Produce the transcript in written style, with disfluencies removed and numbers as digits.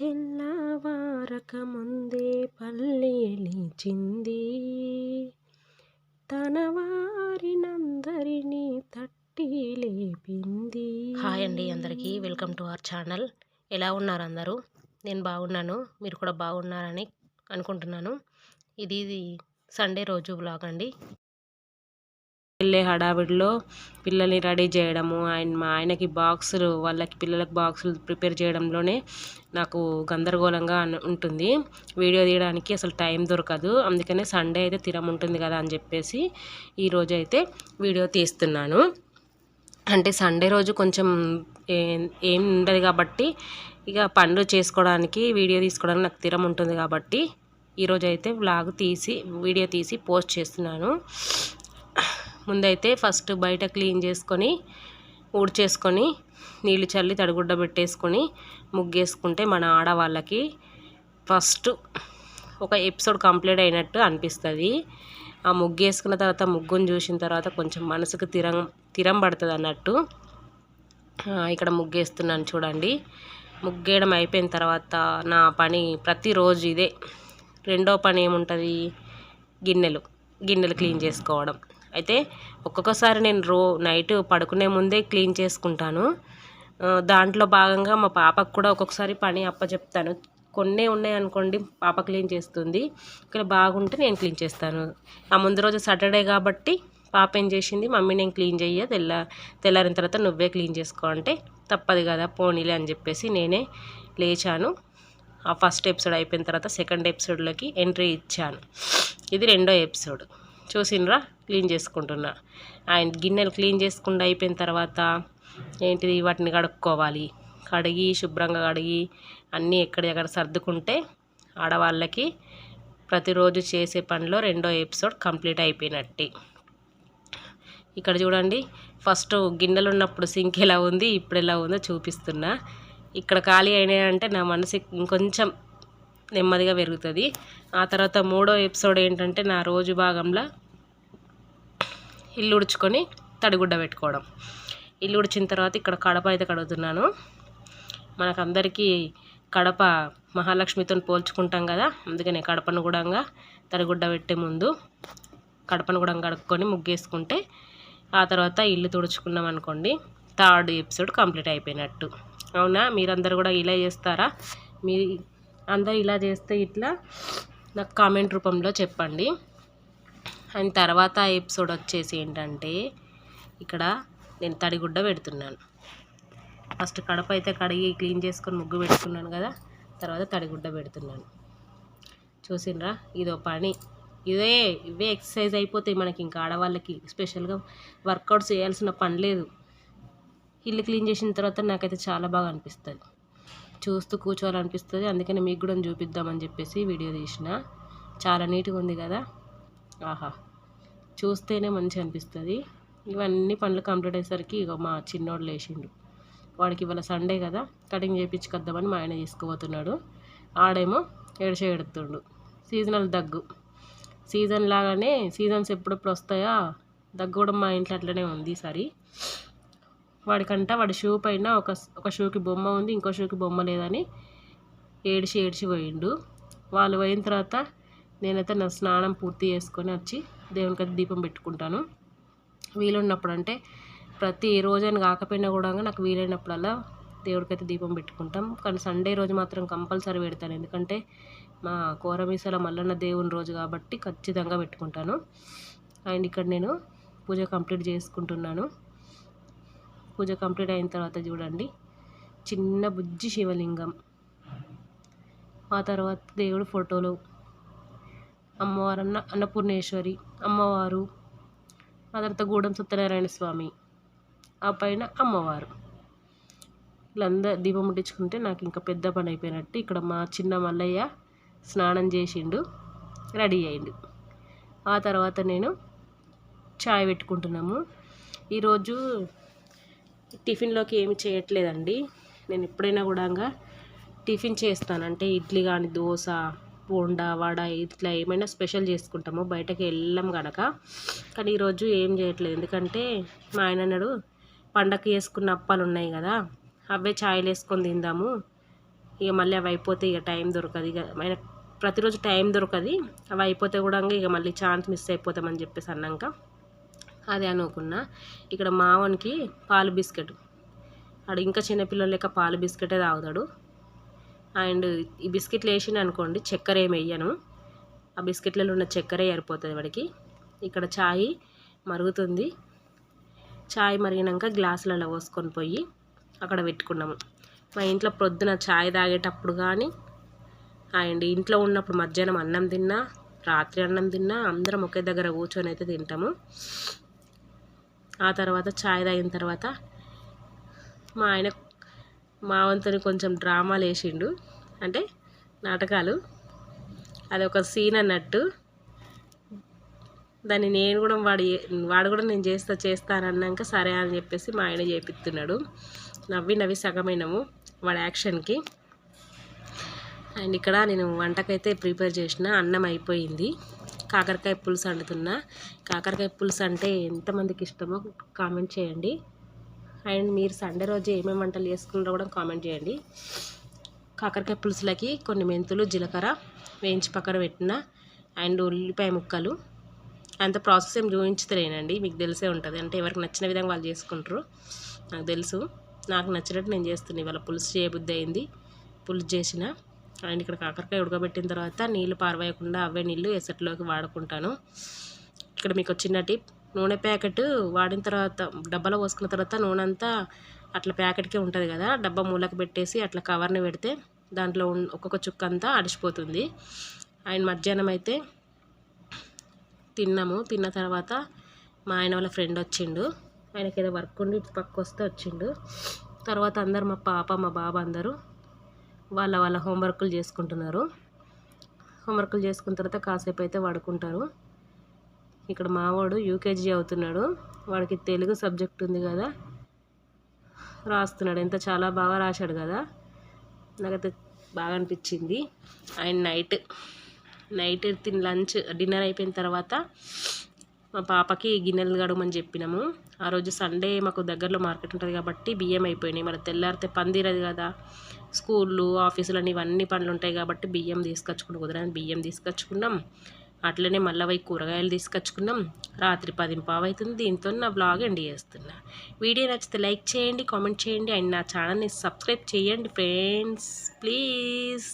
తెల్లవారక ముందే పల్లె లేచింది, తన వారినందరినీ తట్టి లేపింది. హాయ్ అండి, అందరికీ వెల్కమ్ టు అవర్ ఛానల్. ఎలా ఉన్నారు అందరూ? నేను బాగున్నాను, మీరు కూడా బాగున్నారని అనుకుంటున్నాను. ఇది సండే రోజు వ్లాగ్ అండి. వెళ్ళే హడావిడిలో పిల్లల్ని రెడీ చేయడము, మా ఆయనకి బాక్సులు, పిల్లలకి బాక్సులు ప్రిపేర్ చేయడంలోనే నాకు గందరగోళంగా ఉంటుంది. వీడియో తీయడానికి అసలు టైం దొరకదు. అందుకనే సండే అయితే తిరం ఉంటుంది కదా అని చెప్పేసి ఈరోజు అయితే వీడియో తీస్తున్నాను. అంటే సండే రోజు కొంచెం ఏం ఉండదు కాబట్టి ఇక పనులు చేసుకోవడానికి, వీడియో తీసుకోవడానికి నాకు తిరం ఉంటుంది కాబట్టి ఈరోజు అయితే వీడియో తీసి పోస్ట్ చేస్తున్నాను. ముందైతే ఫస్ట్ బయట క్లీన్ చేసుకొని ఊడ్చేసుకొని నీళ్ళు చల్లి తడిగుడ్డ పెట్టేసుకొని ముగ్గేసుకుంటే మన ఆడవాళ్ళకి ఫస్ట్ ఒక ఎపిసోడ్ కంప్లీట్ అయినట్టు అనిపిస్తుంది. ఆ ముగ్గేసుకున్న తర్వాత, ముగ్గును చూసిన తర్వాత కొంచెం మనసుకు తిరం పడుతుంది అన్నట్టు. ఇక్కడ ముగ్గేస్తున్నాను చూడండి. ముగ్గేయడం అయిపోయిన తర్వాత నా పని ప్రతిరోజు ఇదే. రెండో పని ఏముంటుంది, గిన్నెలు క్లీన్ చేసుకోవడం. అయితే ఒక్కొక్కసారి నేను నైట్ పడుకునే ముందే క్లీన్ చేసుకుంటాను. దాంట్లో భాగంగా మా పాపకు కూడా ఒక్కొక్కసారి పని అప్పచెప్తాను. కొన్నే ఉన్నాయి అనుకోండి, పాప క్లీన్ చేస్తుంది. ఇక్కడ బాగుంటే నేను క్లీన్ చేస్తాను. ఆ ముందు రోజు సాటర్డే కాబట్టి పాప ఏం చేసింది, మమ్మీ నేను క్లీన్ చెయ్య, తెల్లారిన తర్వాత నువ్వే క్లీన్ చేసుకో అంటే తప్పదు కదా, పోనీలే అని చెప్పేసి నేనే లేచాను. ఆ ఫస్ట్ ఎపిసోడ్ అయిపోయిన తర్వాత సెకండ్ ఎపిసోడ్లోకి ఎంట్రీ ఇచ్చాను. ఇది రెండో ఎపిసోడ్. చూసినరా, క్లీన్ చేసుకుంటున్నా. అండ్ గిన్నెలు క్లీన్ చేసుకుంటూ అయిపోయిన తర్వాత ఏంటిది, వాటిని కడుక్కోవాలి. శుభ్రంగా కడిగి అన్నీ ఎక్కడెక్కడ సర్దుకుంటే ఆడవాళ్ళకి ప్రతిరోజు చేసే పనిలో రెండో ఎపిసోడ్ కంప్లీట్ అయిపోయినట్టే. ఇక్కడ చూడండి, ఫస్ట్ గిన్నెలు ఉన్నప్పుడు సింక్ ఎలా ఉంది, ఇప్పుడు ఎలా ఉందో చూపిస్తున్నా. ఇక్కడ ఖాళీ అయినాయంటే నా మనసు ఇంకొంచెం నెమ్మదిగా పెరుగుతుంది. ఆ తర్వాత మూడో ఎపిసోడ్ ఏంటంటే, నా రోజు భాగంలో ఇల్లు ఉడుచుకొని తడిగుడ్డ పెట్టుకోవడం. ఇల్లు ఉడిచిన తర్వాత ఇక్కడ కడప అయితే కడుగుతున్నాను. మనకందరికీ కడప మహాలక్ష్మితో పోల్చుకుంటాం కదా, అందుకనే కడపను కూడా తడిగుడ్డ పెట్టే ముందు కడపను కూడా కడుక్కొని ముగ్గేసుకుంటే ఆ తర్వాత ఇల్లు తుడుచుకున్నాం అనుకోండి, థర్డ్ ఎపిసోడ్ కంప్లీట్ అయిపోయినట్టు. అవునా, మీరందరూ కూడా ఇలా చేస్తారా? మీరు అందరూ ఇలా చేస్తే ఇట్లా నాకు కామెంట్ రూపంలో చెప్పండి. అండ్ తర్వాత ఎపిసోడ్ వచ్చేసి ఏంటంటే, ఇక్కడ నేను తడిగుడ్డ పెడుతున్నాను. ఫస్ట్ కడప అయితే కడిగి క్లీన్ చేసుకొని ముగ్గు పెట్టుకున్నాను కదా, తర్వాత తడిగుడ్డ పెడుతున్నాను. చూసినరా, ఇదో పని. ఇవే ఎక్సర్సైజ్ అయిపోతాయి మనకి. ఇంకా ఆడవాళ్ళకి స్పెషల్గా వర్కౌట్స్ చేయాల్సిన పని లేదు. ఇల్లు క్లీన్ చేసిన తర్వాత నాకైతే చాలా బాగా అనిపిస్తుంది, చూస్తూ కూర్చోవాలనిపిస్తుంది. అందుకని మీకు కూడా చూపిద్దామని చెప్పేసి వీడియో తీసిన. చాలా నీట్గా ఉంది కదా, ఆహా, చూస్తేనే మంచిగా అనిపిస్తుంది. ఇవన్నీ పనులు కంప్లీట్ అయ్యేసరికి ఇక మా చిన్నోడు లేచిండు. వాడికి ఇవాళ సండే కదా, కటింగ్ చేయించుకొద్దామని మా ఆయన తీసుకుపోతున్నాడు. ఆడేమో ఎడుతుండు. సీజనల్ దగ్గు, సీజన్ లాగానే సీజన్స్ ఎప్పుడెప్పుడు వస్తాయో దగ్గు కూడా మా ఇంట్లో అట్లనే ఉంది ఈసారి. వాడి షూ పైన ఒక షూకి బొమ్మ ఉంది, ఇంకో షూకి బొమ్మ లేదని ఏడిచి పోయిండు. వాళ్ళు పోయిన తర్వాత నేనైతే నా స్నానం పూర్తి చేసుకొని వచ్చి దేవునికి అయితే దీపం పెట్టుకుంటాను. వీలున్నప్పుడు, అంటే ప్రతి రోజని కాకపోయినా కూడా నాకు వీలైనప్పుడల్లా దేవుడికైతే దీపం పెట్టుకుంటాం. కానీ సండే రోజు మాత్రం కంపల్సరీ పెడతాను, ఎందుకంటే మా కోరమీసల మల్లన్న దేవుని రోజు కాబట్టి ఖచ్చితంగా పెట్టుకుంటాను. అండ్ ఇక్కడ నేను పూజ కంప్లీట్ చేసుకుంటున్నాను. పూజ కంప్లీట్ అయిన తర్వాత చూడండి, చిన్న బుజ్జి శివలింగం, ఆ తర్వాత దేవుడు ఫోటోలు, అమ్మవారు అన్నపూర్ణేశ్వరి అమ్మవారు, ఆ తర్వాత గూడెం సత్యనారాయణ స్వామి, ఆ పైన అమ్మవారు, వీళ్ళందరూ దీపం ముట్టించుకుంటే నాకు ఇంకా పెద్ద పని అయిపోయినట్టు. ఇక్కడ మా చిన్న మల్లయ్య స్నానం చేసిండు, రెడీ అయ్యిండు. ఆ తర్వాత నేను చాయ్ పెట్టుకుంటున్నాము. ఈరోజు టిఫిన్లోకి ఏమి చేయట్లేదండి. నేను ఎప్పుడైనా కూడా టిఫిన్ చేస్తాను, అంటే ఇడ్లీ కానీ, దోశ, బోండా, వడ, ఇట్లా ఏమైనా స్పెషల్ చేసుకుంటాము బయటకి వెళ్ళాం కనుక. కానీ ఈరోజు ఏం చేయట్లేదు, ఎందుకంటే మా ఆయన అన్నాడు, పండగకి వేసుకున్న అప్పాలు ఉన్నాయి కదా, అవే చాయ్లు వేసుకొని తిందాము, ఇక మళ్ళీ అవి అయిపోతే ఇక టైం దొరకదు. ఇక ప్రతిరోజు టైం దొరకదు. అవి అయిపోతే కూడా ఇక మళ్ళీ ఛాన్స్ మిస్ అయిపోతామని చెప్పేసి అన్నాక అదే అనుకున్నా. ఇక్కడ మావనికి పాలు బిస్కెట్, ఆడు ఇంకా చిన్నపిల్లలు లెక్క పాలు బిస్కెటే తాగుతాడు. అండ్ ఈ బిస్కెట్లు వేసిన అనుకోండి చక్కెర ఏమి వేయను, ఆ బిస్కెట్లలో ఉన్న చక్కెరే సరిపోతుంది వాడికి. ఇక్కడ ఛాయ్ మరుగుతుంది. ఛాయ్ మరిగినాక గ్లాసులలో పోసుకొని పోయి అక్కడ పెట్టుకున్నాము. మా ఇంట్లో ప్రొద్దున ఛాయ్ తాగేటప్పుడు కానీ అండ్ ఇంట్లో ఉన్నప్పుడు మధ్యాహ్నం అన్నం తిన్నా, రాత్రి అన్నం తిన్నా అందరం ఒకే దగ్గర కూర్చొని అయితే తింటాము. ఆ తర్వాత ఛాయ్ తాగిన తర్వాత మా ఆయన మా వంతుని కొంచెం డ్రామాలు వేసిండు, అంటే నాటకాలు. అది ఒక సీన్ అన్నట్టు. దాన్ని నేను కూడా వాడు కూడా నేను చేస్తానన్నాక సరే అని చెప్పేసి మా ఆయన చేపిస్తున్నాడు. నవ్వి సగమైనము వాడి యాక్షన్కి. అండ్ ఇక్కడ నేను వంటకైతే ప్రిపేర్ చేసిన, అన్నం అయిపోయింది. కాకరకాయ పులుసు వండుతున్నా. కాకరకాయ పులుసు అంటే ఎంతమందికి ఇష్టమో కామెంట్ చేయండి. అండ్ మీరు సండే రోజు ఏమేమి వంటలు చేసుకుంటారో కూడా కామెంట్ చేయండి. కాకరకాయ పులుసులకి కొన్ని మెంతులు, జీలకర్ర వేయించి పక్కన పెట్టిన, అండ్ ఉల్లిపాయ ముక్కలు. అంత ప్రాసెస్ ఏం చూపించలేనండి, మీకు తెలిసే ఉంటుంది. అంటే ఎవరికి నచ్చిన విధంగా వాళ్ళు చేసుకుంటారు, నాకు తెలుసు. నాకు నచ్చినట్టు నేను చేస్తున్నాను. ఇవాళ పులుసు చేయబుద్ధి అయింది, పులుసు చేసిన. అండ్ ఇక్కడ కాకరకాయ ఉడకబెట్టిన తర్వాత నీళ్ళు పారవేయకుండా అవే నీళ్ళు ఎసట్లోకి వాడుకుంటాను. ఇక్కడ మీకు చిన్న టిప్, నూనె ప్యాకెట్ వాడిన తర్వాత డబ్బాలో పోసుకున్న తర్వాత నూనె అంతా అట్లా ప్యాకెట్కే ఉంటుంది కదా, డబ్బా మూలకు పెట్టేసి అట్లా కవర్ని పెడితే దాంట్లో ఒక్కొక్క చుక్క అంతా అడిచిపోతుంది. అండ్ మధ్యాహ్నం అయితే తిన్న తర్వాత మా ఆయన వాళ్ళ ఫ్రెండ్ వచ్చిండు. ఆయనకి ఏదో వర్క్ ఉండి ఇటు పక్క వస్తే వచ్చిండు. తర్వాత అందరు మా పాప మా బాబు అందరూ వాళ్ళ హోంవర్కులు చేసుకుంటున్నారు. హోంవర్కులు చేసుకున్న తర్వాత కాసేపు అయితే పడుకుంటారు. ఇక్కడ మావాడు యూకేజీ అవుతున్నాడు. వాడికి తెలుగు సబ్జెక్ట్ ఉంది కదా, రాస్తున్నాడు. చాలా బాగా రాశాడు కదా, నాకైతే బాగా అనిపించింది. అండ్ నైట్ డిన్నర్ అయిపోయిన తర్వాత మా పాపకి గిన్నెలు కడగమని చెప్పినాము. ఆ రోజు సండే మాకు దగ్గరలో మార్కెట్ ఉంటుంది కాబట్టి బియ్యం అయిపోయినాయి. మరి తెల్లారితే పని తీరదు కదా, స్కూళ్ళు ఆఫీసులు అని ఇవన్నీ పనులు ఉంటాయి కాబట్టి బియ్యం తీసుకొచ్చుకుని కుదరని బియ్యం తీసుకొచ్చుకున్నాం. అట్లనే మళ్ళీ పోయి కూరగాయలు తీసుకొచ్చుకున్నాం. రాత్రి 10:15 అవుతుంది. దీంతో నా బ్లాగ్ ఎండ్ చేస్తున్నా. వీడియో నచ్చితే లైక్ చేయండి, కామెంట్ చేయండి, అండ్ నా ఛానల్ని సబ్స్క్రైబ్ చేయండి ఫ్రెండ్స్, ప్లీజ్.